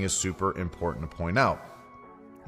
is super important to point out.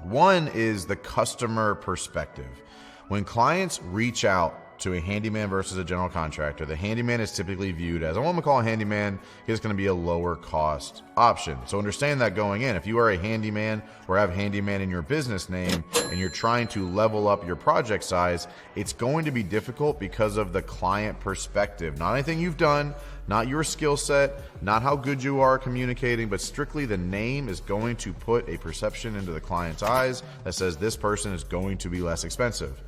One is the customer perspective. When clients reach out to a handyman versus a general contractor, the handyman is typically viewed as, I want to call a handyman, it's going to be a lower cost option. So understand that going in. If you are a handyman or have handyman in your business name and you're trying to level up your project size, it's going to be difficult because of the client perspective. Not anything you've done, not your skill set, not how good you are communicating, but strictly the name is going to put a perception into the client's eyes that says this person is going to be less expensive.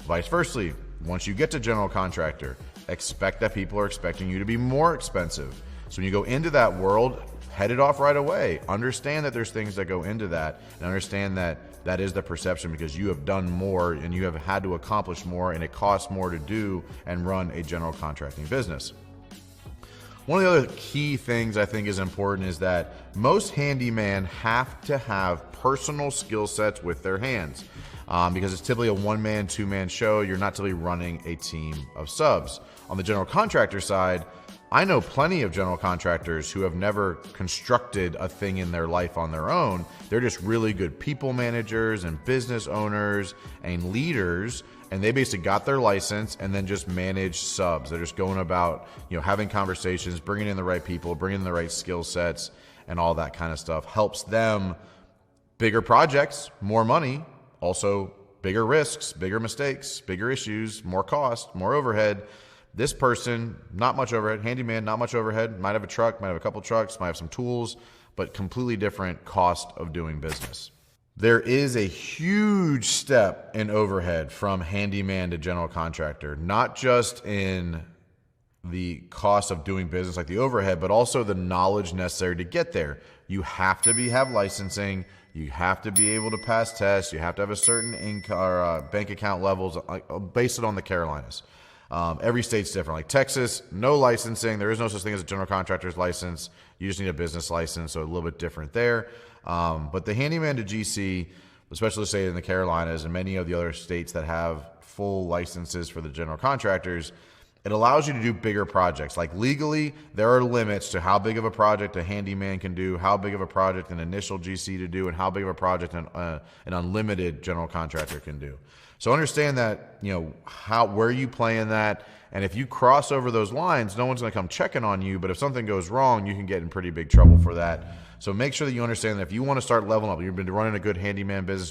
Vice versa, once you get to general contractor, expect that people are expecting you to be more expensive. So when you go into that world, head it off right away. Understand that there's things that go into that, and understand that that is the perception because you have done more and you have had to accomplish more, and it costs more to do and run a general contracting business. One of the other key things I think is important is that most handyman have to have personal skill sets with their hands. Because it's typically a one-man, two-man show. You're not typically running a team of subs. On the general contractor side, I know plenty of general contractors who have never constructed a thing in their life on their own. They're just really good people managers and business owners and leaders, and they basically got their license and then just manage subs. They're just going about, having conversations, bringing in the right people, bringing in the right skill sets, and all that kind of stuff. Helps them bigger projects, more money, also bigger risks, bigger mistakes, bigger issues, more cost, more overhead. This person, not much overhead. Handyman, not much overhead. Might have a truck, might have a couple trucks, might have some tools, but completely different cost of doing business. There is a huge step in overhead from handyman to general contractor, not just in the cost of doing business like the overhead, but also the knowledge necessary to get there. You have to have licensing. You have to be able to pass tests. You have to have a certain income or bank account levels. Base it on the Carolinas. Every state's different. Like Texas, no licensing. There is no such thing as a general contractor's license. You just need a business license, so a little bit different there. But the handyman to GC, especially say in the Carolinas and many of the other states that have full licenses for the general contractors, it allows you to do bigger projects. Like legally, there are limits to how big of a project a handyman can do, how big of a project an initial GC to do, and how big of a project an unlimited general contractor can do. So understand that, where you play in that, and if you cross over those lines, no one's going to come checking on you, but if something goes wrong, you can get in pretty big trouble for that. So make sure that you understand that if you want to start leveling up, you've been running a good handyman business,